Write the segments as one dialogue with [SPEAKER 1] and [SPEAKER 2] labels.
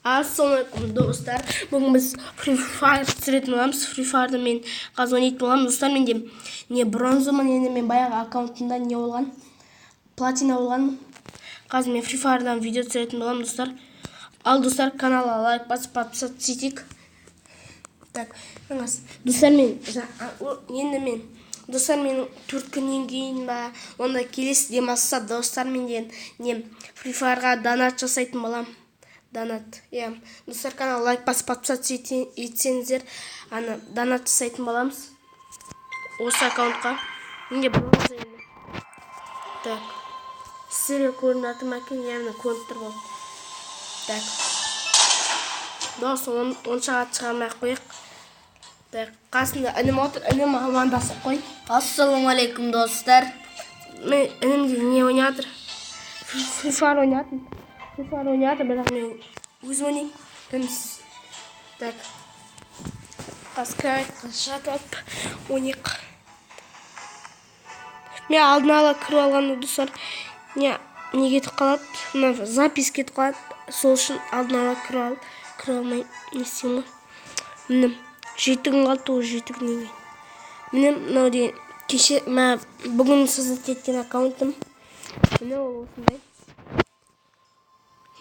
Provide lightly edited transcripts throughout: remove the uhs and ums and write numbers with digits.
[SPEAKER 1] Ассалаумағалейкум достар. Бүгін біз Free Fire түсіретін боламыз. Free Fire'ды мен қазір ойнайтын боламын. Достар, менде не бронзамын, енді мен баяғы аккаунтымда не болған? Платина болған. Қазір мен Free Fire'дан видео түсіретін боламын, достар. Ал достар, каналға лайк басып подписаться етейік. Так, достар, мен 4 күннен кейін ба, онда келесі демалыста достар, мен не Free Fire'ға донат жасайтын боламын. Донат, достар, канал лайк басып подписаться етсеңіздер, донат жасайтын боламыз осы аккаунтқа. Менде бронза енді. Так, сіздерге көрініп жатыр ма екен? Яғни көрініп тұр ғой. Так, достар, онша ат шығармай-ақ қояйық. Так, қасында інім отыр, інім амандасып қой.
[SPEAKER 2] Ассалаумағалейкум достар.
[SPEAKER 1] Мен інімде не ойнатыр? Free Fire ойнатыр. Бірақ мен өзім ойнаймын. Так, қасқайық, жатып ойнайық. Мен алдын ала кіріп алған достар. Не кетіп қалады? Мына запись кетіп қалады. Сол үшін алдын ала кіріп алмай не істеймін ғой. Мінім 7 күн қалды, ол 7 күннен кейін. Мінім мынау деген кеше бүгін создать еткен аккаунтым. Міне ол осындай.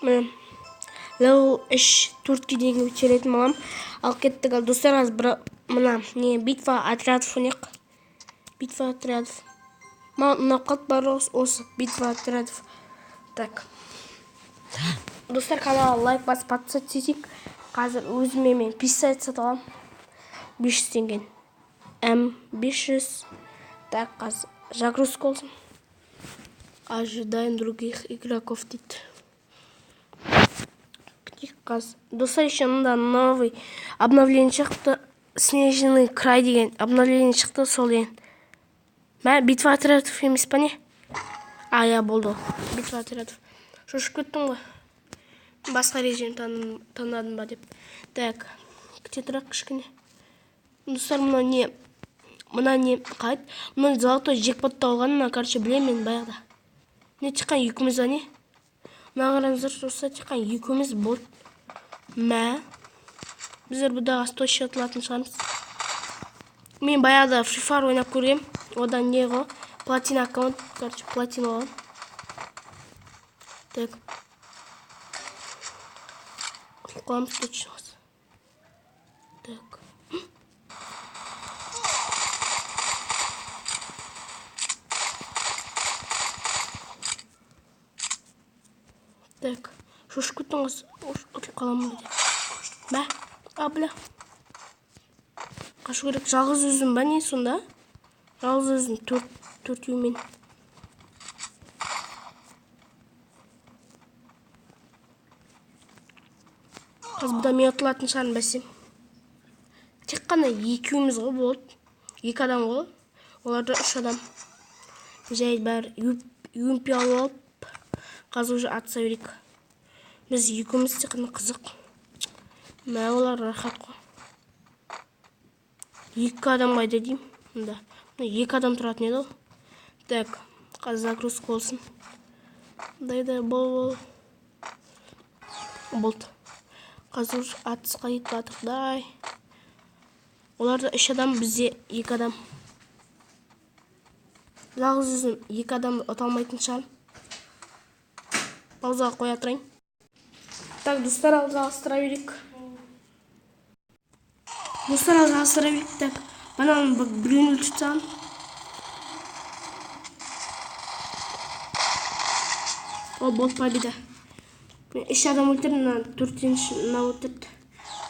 [SPEAKER 1] Мінім level 3-4-ке дейін көтеретін боламын. Ал кеттік. Ал достар, мына не битва отрядов ойнайық. Битва отрядов. Мына қалт бар осы битва отрядов. Так, достар, каналға лайк басып подписаться етейік. Қазір өзіме мен пистолет сатып аламын. 500 теңге. М500. Так, қазір загрузка болсын. Ожидаем других игроков дейді. Достар, еще мында новый обновление шықты. Снежный край деген обновление шықты, сол деген. Битва отрядов емес па не? Болды. Битва отрядов. Шошып кеттім ғой. Басқа режим таңдадым ба деп. Так, кете тұрақ кішкене. Достар, мына не қайт? Мына золотой жекпотта болған, короче, білем мен баяғыда. Не шыққан екеуміз не? Мына қараңыздар, достар, шыққан екеуміз болды. Біздер бұдағы 100 шетілатын шығармыз. Мен баяғыда Free Fire ойнап көргем. Одан не ғой? Платина аккаунт, короче, платина болған. Так. Қоламыз точно. Так. Так. Шошып кеттің ғой. Ұтылып қаламын деп. Бля. Қашу керек. Жалғыз өзім ба не сонда? Жалғыз өзім төртеумен. Қазір бұда мен ұтылатын шығарын бәсем. Тек қана екеуміз ғой болды. 2 адам ғой. Оларда 3 адам. Жай бәрі UMP алып, қазір уже атса берейік. Біз екеуміз тек қана қызық. Олар рахат қой. 2 адам қайда деймін. Мұнда 2 адам тұратын еді ғой. Так, қазір загрузка болсын. Дайда болды. Қазір атысқа етіп атық. Оларда 3 адам, бізде 2 адам. Жалғыз өзім 2 адам ұта алмайтын шығарым. Паузаға қоя тұрайын. Так, достар, алғастыра берейік. Так, банан біреуін өлтірсем. Болды победа. Мен 3 адам өлтірдім, 4-ші өлтірді.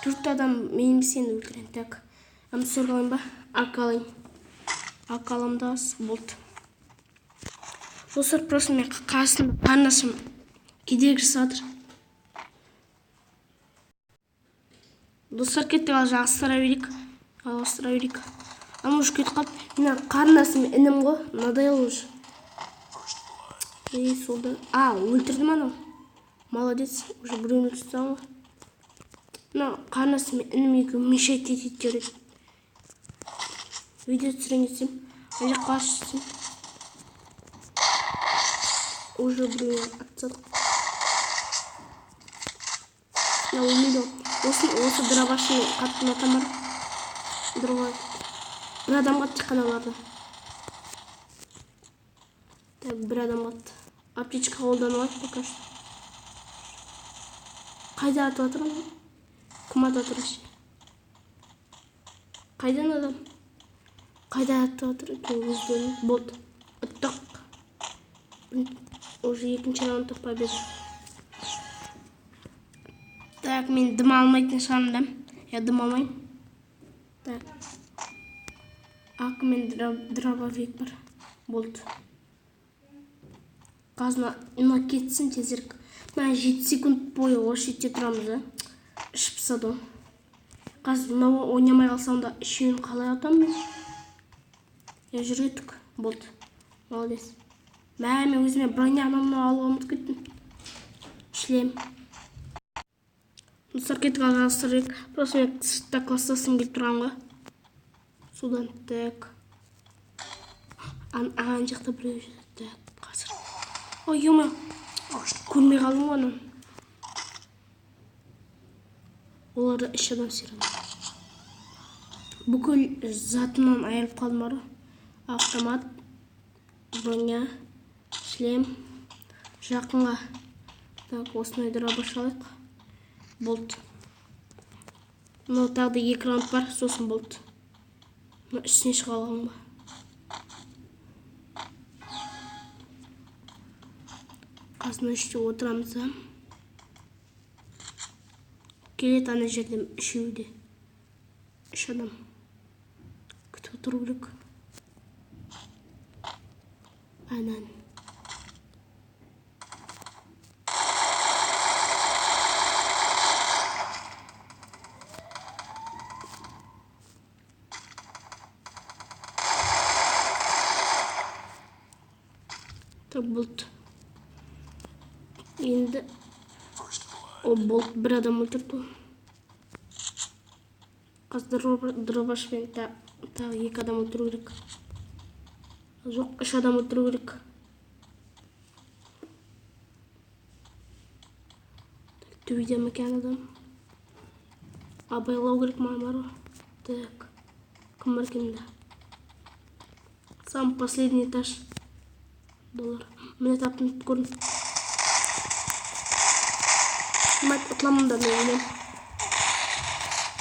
[SPEAKER 1] 4 адам менің сені өлтірген. Так, сорғалайын ба? Ақалайын. Ақаламда болды. Достар, просто мен қасында қарнашым кедергі жасап жатыр. Достар, кеттік, ал жалғастыра берейік. Уже кетіп қалды. Мен қарнасым інім ғой. Надоел уже. Солда. Өлтірдім анау. Молодец. Уже біреуін өлтірсем ғой. Қарнасым інім екеуі мешайт етеді көреді. Видео түсірген етсем. Әлі қаршы етсем. Уже біреуін атсадық. Я умею. Осы дробашын қатты ұнатамын. Другой. Bir adam қатты шыққан. Так, bir adam қатты. Аптечка қолданып алайық пока что. Қайда атып отырмын? Кім атып отыр? Қайдан адам? Қайда атып отыр? Өздерін бот. Ұттық. Уже екінші раундтық победа. Так, мен дым алмайтын шығармын. Я дым алмаймын. Так. Ақ мен дробовик бар. Болды. Қазына ұна кетсін тезірік. Мен 7 секунд бойы осы жерде тұрамыз, да? Ішіп сады. Қазір мынау ойнамай қалсам да үшеуін қалай атамын мен? Я жүреттік. Болды. Молодец. Мен өзіме броня анамны алуға ұмытып кеттім. Шлем. Достар, кетіп алғаныстырайық. Просто мен сыртта кластасым келіп тұрған ғой. Судан так. Аған жақта біреу жүрді. Так, қазір. Ой, ема. Көрмей қалдым ғой анан. Оларда 3 адам сираны. Бүкіл затынан айырып қалдым ары. Автомат, броня, шлем, жақынға. Так, осындай дробаш алайық. Болды. Мынау тағы да 2 раунд бар, сосын болды. Мына үстіне шыға алған ба? Қасына 3-те отырамыз, да? Келет ана жерде 3-еуде. 3 адам. Күтіп отыру керек. Анан. Так, болды. Енді о, болды, бір адам өлтірді. Қазір дробашпен тағы 2 адам өлтіру керек. Жоқ, 3 адам өлтіру керек. Төбеде мекен адам. Абайлау керек мамару. Так, кім бар кемді? Сам последний этаж. Доллар. Міне таптым көрдім. Мать, ұтламында мен өлем.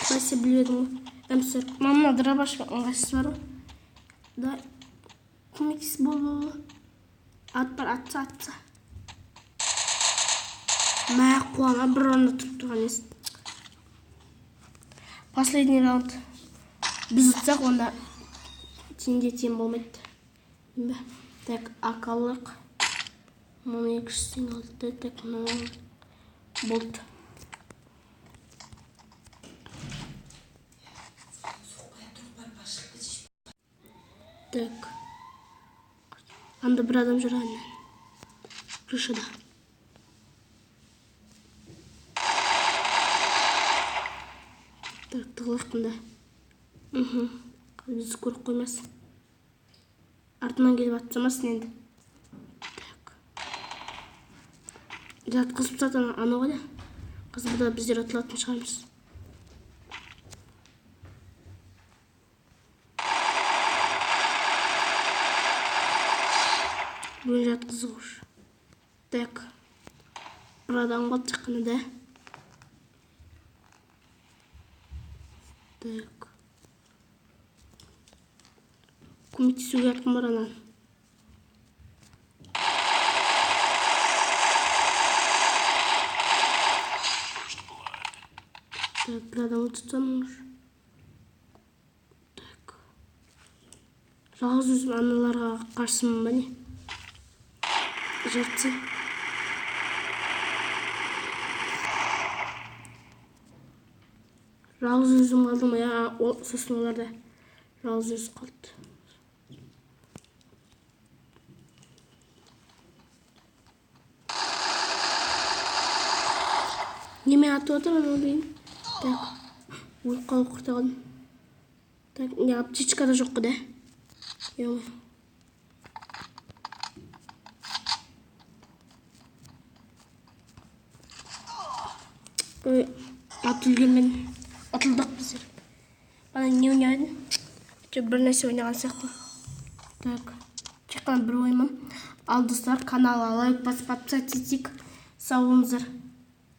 [SPEAKER 1] Бәсе білмедім ғой. Әмсір. Мамына дробашпен ыңғайсыз бар ғой. Да, көмектес бол. Ат бар, атса. Мә, қуана бір орында тұрып тұрған ес. Последний раунд. Біз ұтсақ, онда теңде тең болмайды. Так, ақалық. Мұны 200 алды. Так, мұны болды. Так. Анда бір адам жүр әнен. Крышада. Так, тығылықтында. Бізді көріп қоймасын. Артынан келіп атсамасын енді. Так. Жатқызып сатан аны ғой да. Қазір бұда біздер атылатын шығармыз. Бүгін жатқызғыш. Так. Бір адам қалды жаққаны да. Так. Көмектесуге атқым бар анан. Так, бір адам ұтытамыз. Так. Жалғыз өзім аналарға қарсымын ба не? Жартсы. Жалғыз өзім қалдым, я, сосын оларда жалғыз өзім қалды. Неме атып отырмын ол дейін? Так, өліп қалып құрта қалдым. Так, не аптечка да жоқ қой, да? Ой, аты үлгермен ұтылдық біздер. Бана не ойнадың? Бір нәрсе ойнаған сияқты. Так, тек қана бір ойынмын. Ал достар, каналға лайк басып подписаться етейік. Сау болыңыздар.